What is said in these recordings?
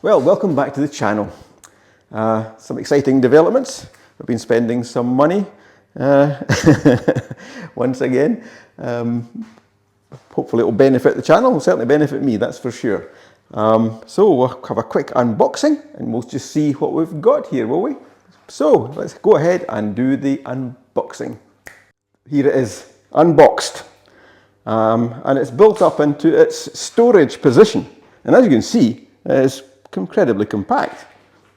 Well, welcome back to the channel. Some exciting developments. I've been spending some money once again. Hopefully it will benefit the channel. It will certainly benefit me, that's for sure. So we'll have a quick unboxing and we'll just see what we've got here, will we? So let's go ahead and do the unboxing. Here it is, unboxed. And it's built up into its storage position. And as you can see, it's incredibly compact.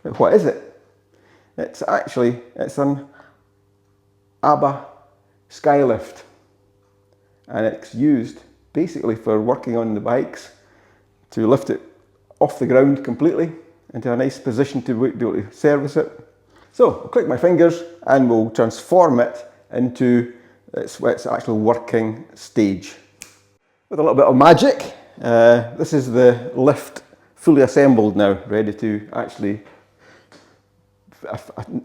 But what is it? It's an abba skylift. And it's used basically for working on the bikes to lift it off the ground completely into a nice position to be able to service it. So I'll click my fingers and we'll transform it into its actual working stage. With a little bit of magic, this is the lift fully assembled now, ready to actually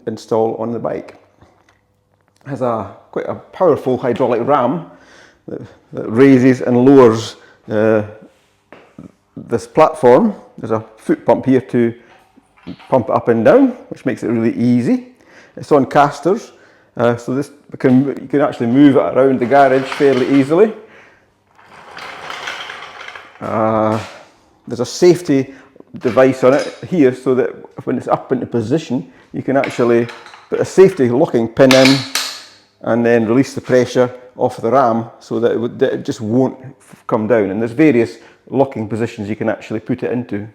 install on the bike. It has quite a powerful hydraulic ram that raises and lowers this platform. There's a foot pump here to pump it up and down, which makes it really easy. It's on casters, so you can actually move it around the garage fairly easily. There's a safety device on it here so that when it's up into position, you can actually put a safety locking pin in and then release the pressure off the ram so that it just won't come down. And there's various locking positions you can actually put it into.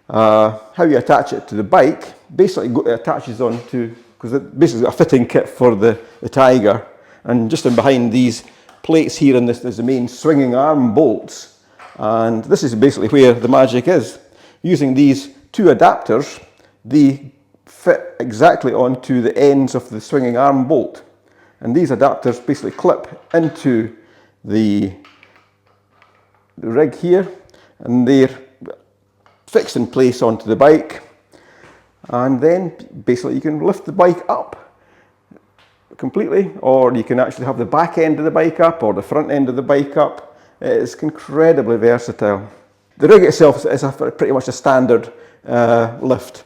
How you attach it to the bike, basically it attaches on to, because it's basically a fitting kit for the Tiger, and just in behind these plates here and there's the main swinging arm bolts, and this is basically where the magic is. Using these two adapters, they fit exactly onto the ends of the swinging arm bolt, and these adapters basically clip into the rig here, and they're fixed in place onto the bike, and then basically you can lift the bike up completely, or you can actually have the back end of the bike up or the front end of the bike up. It's incredibly versatile. The rig itself is pretty much a standard lift,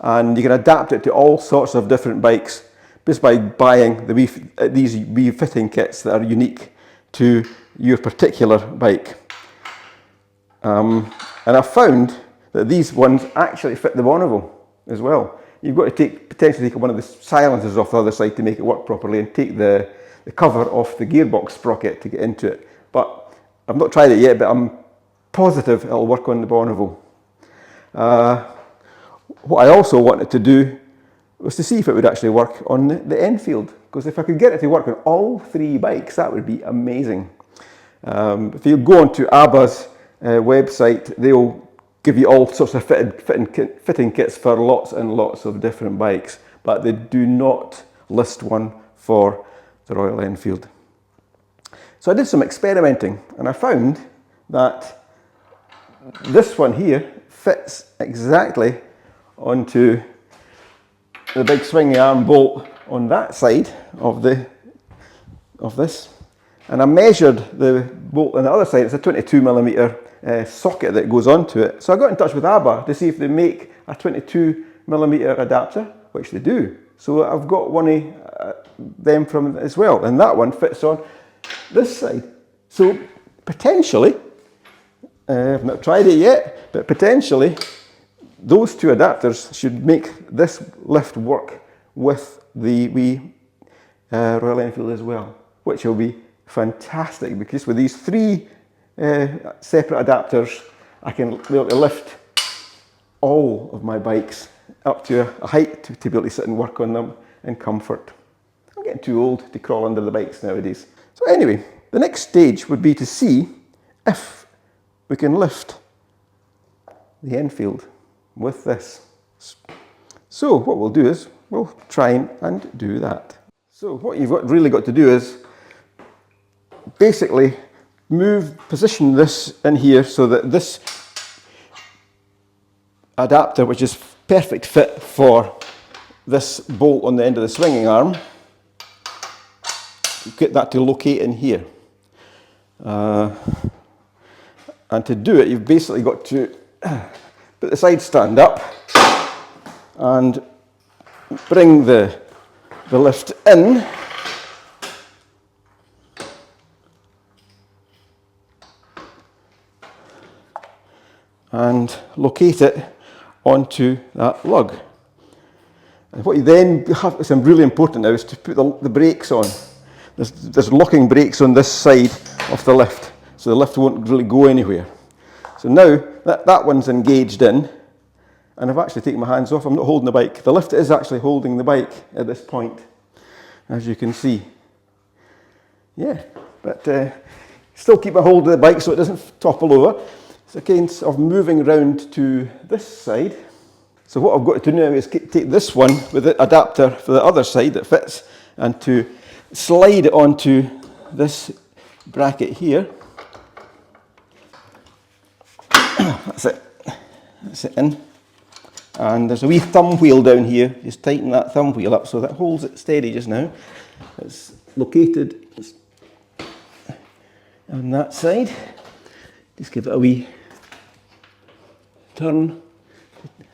and you can adapt it to all sorts of different bikes just by buying these wee fitting kits that are unique to your particular bike. And I've found that these ones actually fit the Bonneville as well. You've got to potentially take one of the silencers off the other side to make it work properly, and take the cover off the gearbox sprocket to get into it. But I've not tried it yet, but I'm positive it'll work on the Bonneville. What I also wanted to do was to see if it would actually work on the Enfield, because if I could get it to work on all three bikes, that would be amazing. If you go onto Abba's website, they'll give you all sorts of fitting kits for lots and lots of different bikes, but they do not list one for the Royal Enfield. So I did some experimenting and I found that this one here fits exactly onto the big swinging arm bolt on that side of this. And I measured the bolt on the other side. It's a 22mm socket that goes onto it. So I got in touch with Abba to see if they make a 22mm adapter, which they do. So I've got one of them from as well, and that one fits on this side. So potentially, I've not tried it yet, but potentially those two adapters should make this lift work with the Royal Enfield as well, which will be fantastic, because with these three separate adapters, I can be able to lift all of my bikes up to a height to be able to sit and work on them in comfort. I'm getting too old to crawl under the bikes nowadays. So anyway, the next stage would be to see if we can lift the Enfield with this. So what we'll do is we'll try and do that. So what you've really got to do is basically position this in here so that this adapter, which is perfect fit for this bolt on the end of the swinging arm, get that to locate in here. And to do it, you've basically got to put the side stand up and bring the lift in. And locate it onto that lug. And what you then have, it's really important now, is to put the brakes on. There's locking brakes on this side of the lift, so the lift won't really go anywhere. So now that one's engaged in, and I've actually taken my hands off. I'm not holding the bike. The lift is actually holding the bike at this point, as you can see. Yeah, but still keep a hold of the bike so it doesn't topple over. It's a case of moving around to this side. So what I've got to do now is take this one with the adapter for the other side that fits, and to slide it onto this bracket here. That's it. That's it in. And there's a wee thumb wheel down here. Just tighten that thumb wheel up so that holds it steady just now. It's located on that side. Just give it a wee turn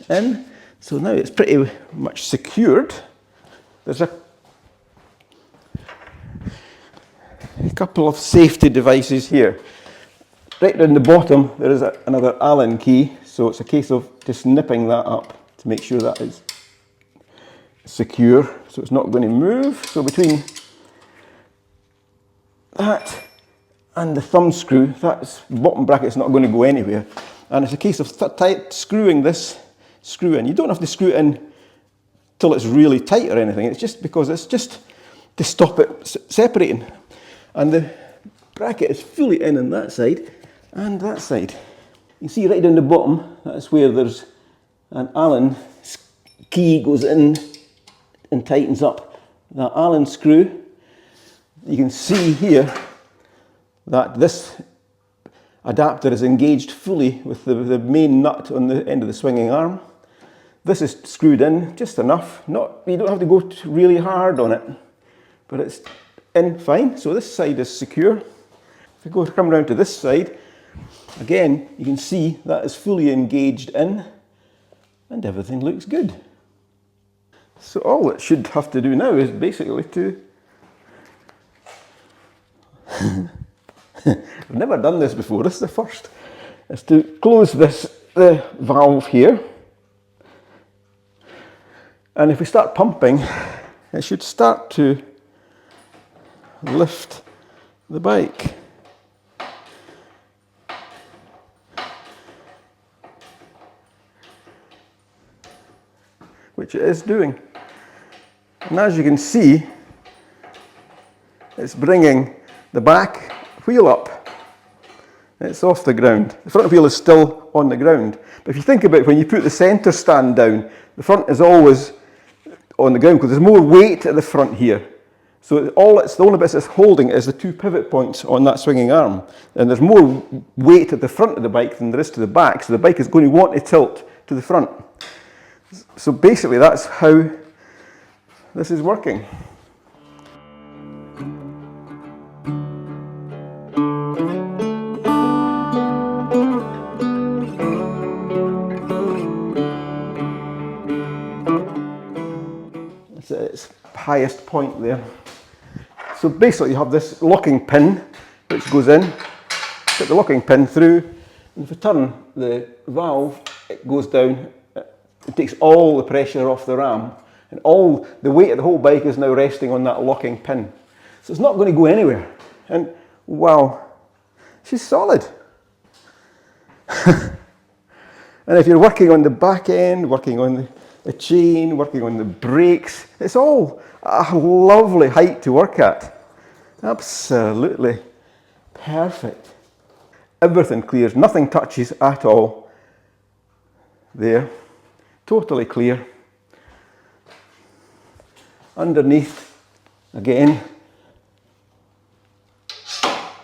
in. So now it's pretty much secured. There's a couple of safety devices here. Right down the bottom there is another Allen key, so it's a case of just nipping that up to make sure that is secure, so it's not going to move. So between that and the thumb screw, that bottom bracket's not going to go anywhere. And it's a case of screwing this screw in. You don't have to screw it in till it's really tight or anything. It's just because it's just to stop it separating. And the bracket is fully in on that side and that side. You see right down the bottom, that's where there's an Allen key goes in and tightens up that Allen screw. You can see here that this adapter is engaged fully with the main nut on the end of the swinging arm. This is screwed in just enough. You don't have to go really hard on it, but it's in fine. So this side is secure. If we come around to this side, again, you can see that is fully engaged in, and everything looks good. So all it should have to do now is basically to I've never done this before, this is the first, is to close the valve here, and if we start pumping, it should start to lift the bike. Which it is doing. And as you can see, it's bringing the back wheel up. It's off the ground. The front wheel is still on the ground. But if you think about it, when you put the centre stand down, the front is always on the ground because there's more weight at the front here. So the only bits it's holding is the two pivot points on that swinging arm. And there's more weight at the front of the bike than there is to the back, so the bike is going to want to tilt to the front. So basically that's how this is working. It's at its highest point there. So basically you have this locking pin which goes in, put the locking pin through, and if you turn the valve, it goes down. It takes all the pressure off the ram, and all the weight of the whole bike is now resting on that locking pin. So it's not going to go anywhere. And wow, she's solid. And if you're working on the back end, working on the chain, working on the brakes, it's all a lovely height to work at. Absolutely perfect. Everything clears, nothing touches at all. There. Totally clear. Underneath, again,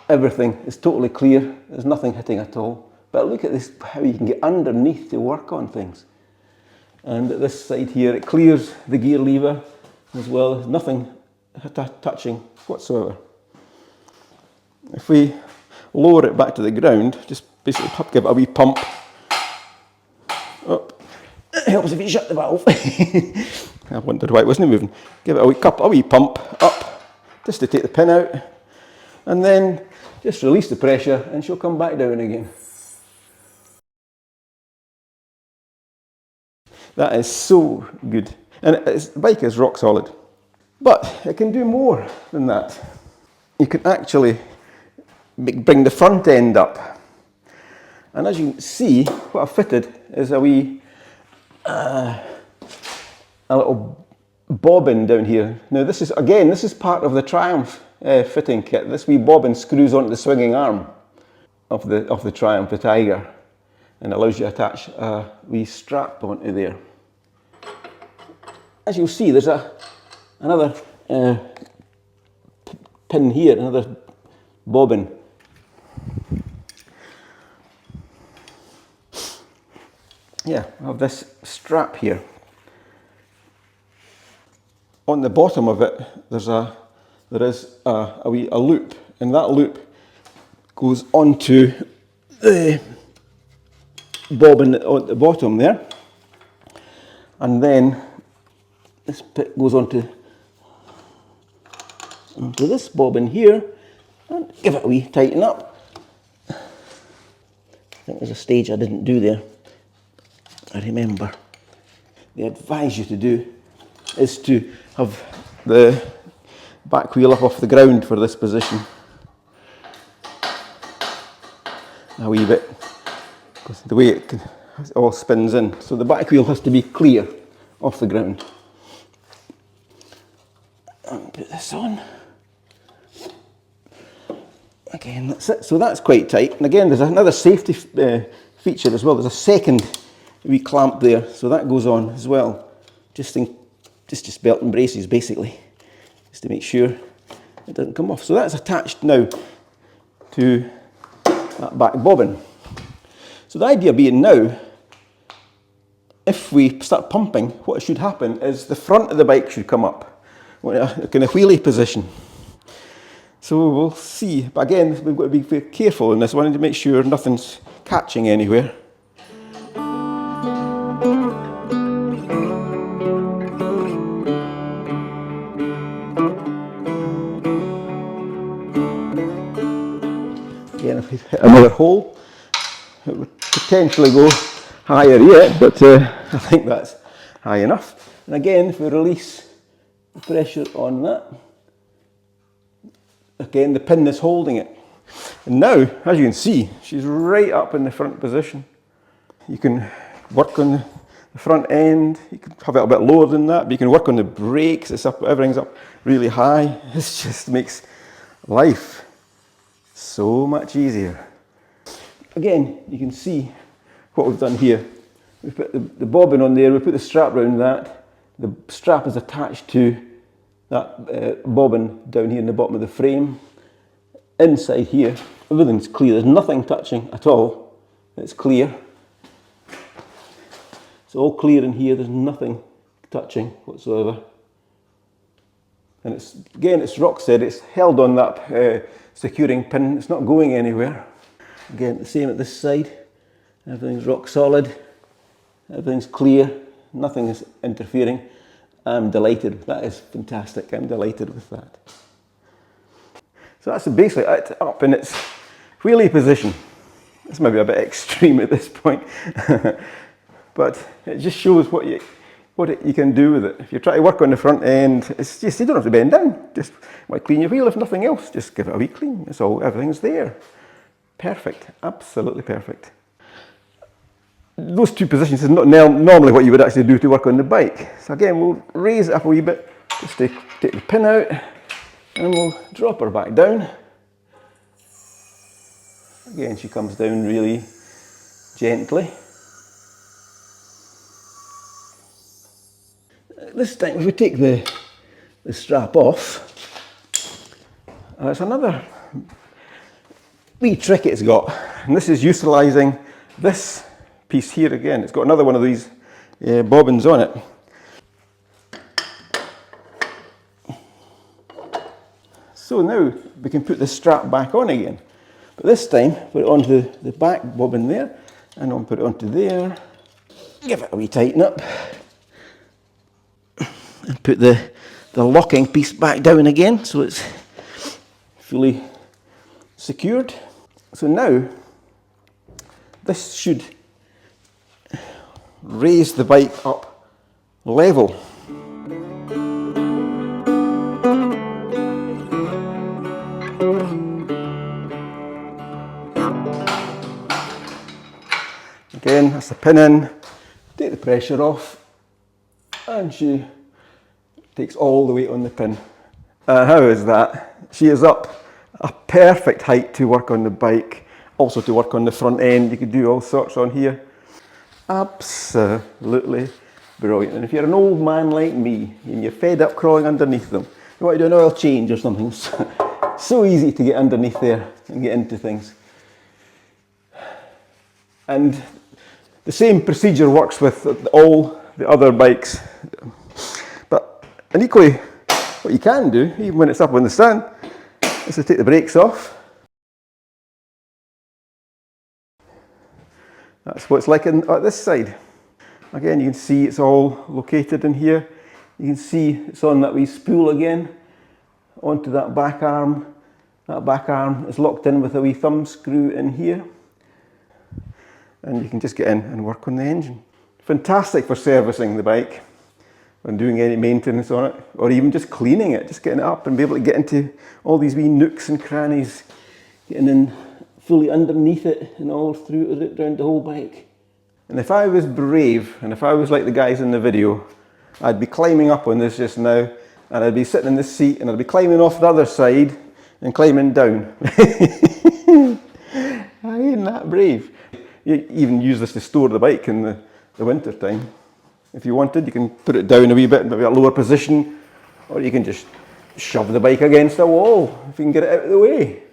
everything is totally clear. There's nothing hitting at all. But look at this, how you can get underneath to work on things. And at this side here, it clears the gear lever as well. There's nothing touching whatsoever. If we lower it back to the ground, just basically give it a wee pump, Helps if you shut the valve. I wondered why it wasn't moving. Give it a wee pump up, just to take the pin out, and then just release the pressure and she'll come back down again. That is so good. And the bike is rock solid. But it can do more than that. You can actually bring the front end up. And as you can see, what I've fitted is a little bobbin down here. Now this is part of the Triumph fitting kit. This wee bobbin screws onto the swinging arm of the Triumph, the Tiger, and allows you to attach a wee strap onto there. As you'll see, there's another pin here, another bobbin. Yeah, I have this strap here. On the bottom of it, there is a loop, and that loop goes onto the bobbin at the bottom there, and then this bit goes onto this bobbin here, and give it a wee tighten up. I think there's a stage I didn't do there. I remember. They advise you to do is to have the back wheel up off the ground for this position. A wee bit, because the way it all spins in. So the back wheel has to be clear off the ground. And put this on. Again, that's it. So that's quite tight. And again, there's another safety feature as well. There's a second wee clamp there, so that goes on as well. Just belt and braces basically, just to make sure it doesn't come off. So that's attached now to that back bobbin. So the idea being now, if we start pumping, what should happen is the front of the bike should come up, in a kind of wheelie position. So we'll see, but again, we've got to be very careful in this. We need to make sure nothing's catching anywhere. Again, if we hit another hole, it would potentially go higher yet, but I think that's high enough. And again, if we release the pressure on that, again, the pin is holding it. And now, as you can see, she's right up in the front position. You can work on the front end. You can have it a bit lower than that, but you can work on the brakes. It's up, everything's up really high. This just makes life so much easier. Again, you can see what we've done here. We put the bobbin on there, we put the strap around that. The strap is attached to that bobbin down here in the bottom of the frame. Inside here, everything's clear. There's nothing touching at all. It's clear. It's all clear in here. There's nothing touching whatsoever. And it's rock steady. It's held on that securing pin. It's not going anywhere. Again, the same at this side. Everything's rock solid. Everything's clear. Nothing is interfering. I'm delighted. That is fantastic. I'm delighted with that. So that's basically it, up in its wheelie position. This might be a bit extreme at this point, but it just shows what you can do with it. If you try to work on the front end, it's just, you don't have to bend down. Just might clean your wheel, if nothing else. Just give it a wee clean. It's all, everything's there. Perfect. Absolutely perfect. Those two positions is not normally what you would actually do to work on the bike. So again, we'll raise it up a wee bit, just to take the pin out, and we'll drop her back down. Again, she comes down really gently. This time, if we take the strap off, it's another wee trick it's got, and this is utilising this piece here again. It's got another one of these bobbins on it. So now we can put the strap back on again. But this time, put it onto the back bobbin there, and I'll put it onto there. give it a wee tighten up and put the locking piece back down again so it's fully secured. So now this should raise the bike up level. Again, that's the pin in, take the pressure off, and she takes all the weight on the pin. And how is that? She is up a perfect height to work on the bike, also to work on the front end. You could do all sorts on here. Absolutely brilliant. And if you're an old man like me and you're fed up crawling underneath them, you want to do an oil change or something, so easy to get underneath there and get into things. And the same procedure works with all the other bikes. And equally, what you can do, even when it's up on the stand, is to take the brakes off. That's what it's like at this side. Again, you can see it's all located in here. You can see it's on that wee spool again, onto that back arm. That back arm is locked in with a wee thumb screw in here. And you can just get in and work on the engine. Fantastic for servicing the bike and doing any maintenance on it, or even just cleaning it, just getting it up and be able to get into all these wee nooks and crannies, getting in fully underneath it and all through it around the whole bike. And if I was brave, and if I was like the guys in the video, I'd be climbing up on this just now, and I'd be sitting in this seat, and I'd be climbing off the other side and climbing down. I ain't that brave. You even use this to store the bike in the winter time. If you wanted, you can put it down a wee bit, maybe a lower position, or you can just shove the bike against a wall if you can get it out of the way.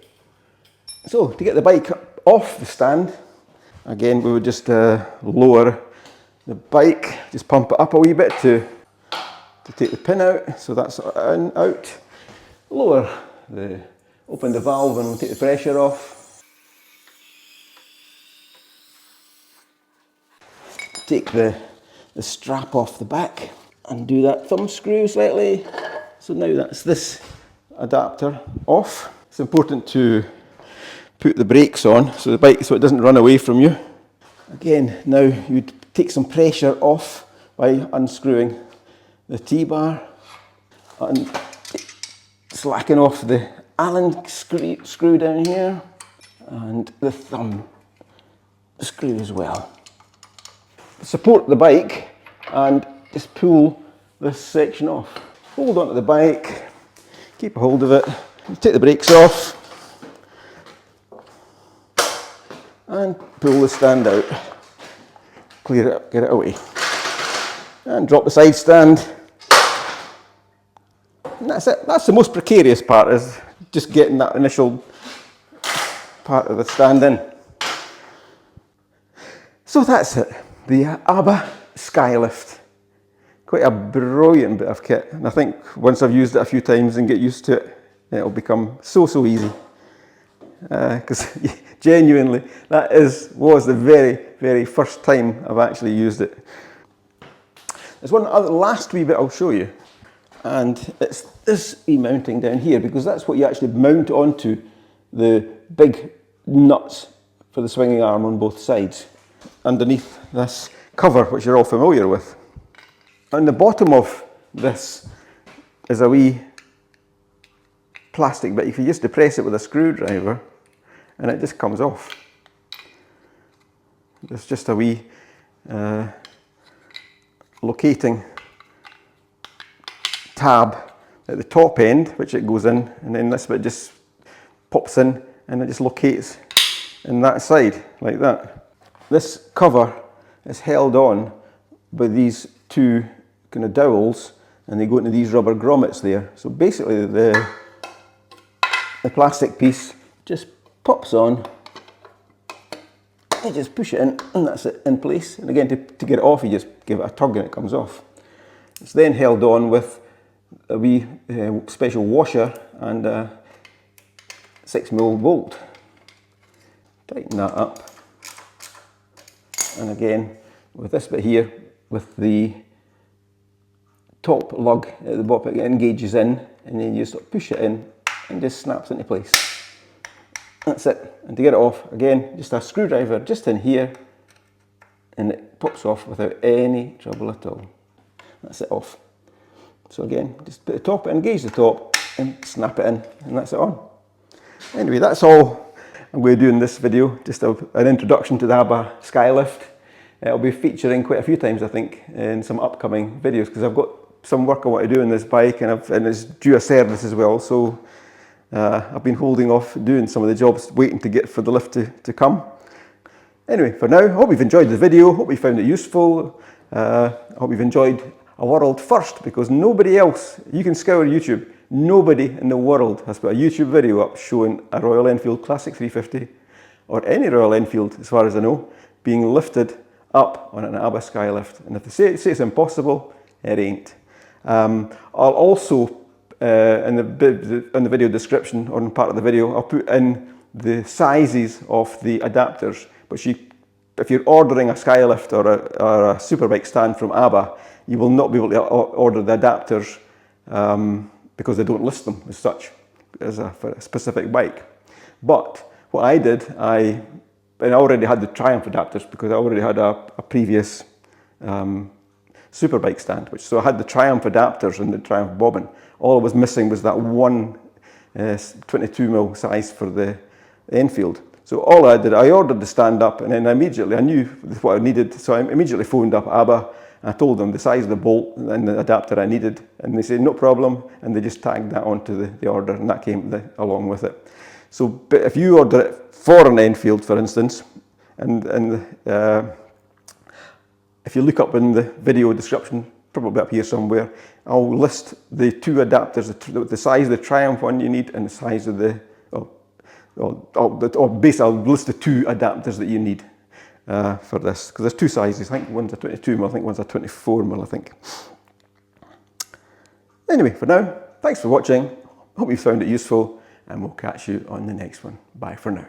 So to get the bike off the stand, again we would just lower the bike, just pump it up a wee bit to take the pin out, so that's in, out. Open the valve and we'll take the pressure off. Take the strap off the back and do that thumb screw slightly. So now that's this adapter off. It's important to put the brakes on so it doesn't run away from you. Again, now you'd take some pressure off by unscrewing the T-bar and slacking off the Allen screw down here and the thumb screw as well. Support the bike and just pull this section off. Hold onto the bike, keep a hold of it, take the brakes off and pull the stand out. Clear it up, get it away. And drop the side stand. And that's it. That's the most precarious part, is just getting that initial part of the stand in. So that's it. The ABBA Skylift. Quite a brilliant bit of kit, and I think once I've used it a few times and get used to it, it'll become so easy. Because genuinely, that was the very first time I've actually used it. There's one other last wee bit I'll show you, and it's this wee mounting down here, because that's what you actually mount onto the big nuts for the swinging arm on both sides, underneath this cover, which you're all familiar with. On the bottom of this is a wee plastic bit. You can just depress it with a screwdriver and it just comes off. There's just a wee locating tab at the top end, which it goes in, and then this bit just pops in and it just locates in that side like that. This cover is held on by these two kind of dowels, and they go into these rubber grommets there. So basically the plastic piece just pops on, you just push it in and that's it in place. And again, to get it off, you just give it a tug and it comes off. It's then held on with a wee special washer and a 6mm bolt. Tighten that up, and again with this bit here, with the top lug at the bottom, it engages in, and then you just push it in and just snaps into place. That's it. And to get it off, again, just a screwdriver just in here, and it pops off without any trouble at all. That's it off. So again, just put the top, engage the top, and snap it in, and that's it on. Anyway, that's all I'm going to do in this video, just an introduction to the abba Skylift. It'll be featuring quite a few times, I think, in some upcoming videos, because I've got some work I want to do on this bike, and it's due a service as well, so I've been holding off doing some of the jobs, waiting to get for the lift to come. Anyway, for now, I hope you've enjoyed the video, hope you found it useful, I hope you've enjoyed a world first, because nobody else, you can scour YouTube, nobody in the world has put a YouTube video up showing a Royal Enfield Classic 350, or any Royal Enfield, as far as I know, being lifted up on an abba Skylift. And if they say it's impossible, it ain't. I'll also, in the video description, or in part of the video, I'll put in the sizes of the adapters, which if you're ordering a Skylift or a superbike stand from abba, you will not be able to order the adapters because they don't list them as such, for a specific bike. But what I did, I already had the Triumph adapters, because I already had a previous superbike stand, so I had the Triumph adapters and the Triumph bobbin. All I was missing was that one 22mm size for the Enfield. So all I did, I ordered the stand up, and then immediately I knew what I needed, so I immediately phoned up abba, and I told them the size of the bolt and the adapter I needed, and they said no problem, and they just tagged that onto the order, and that came along with it. So, but if you order it for an Enfield, for instance, and if you look up in the video description, probably up here somewhere, I'll list the two adapters, the size of the Triumph one you need, and the size of the, basically I'll list the two adapters that you need for this, because there's two sizes. I think one's a 22mm, I think one's a 24mm, I think. Anyway, for now, thanks for watching. Hope you found it useful, and we'll catch you on the next one. Bye for now.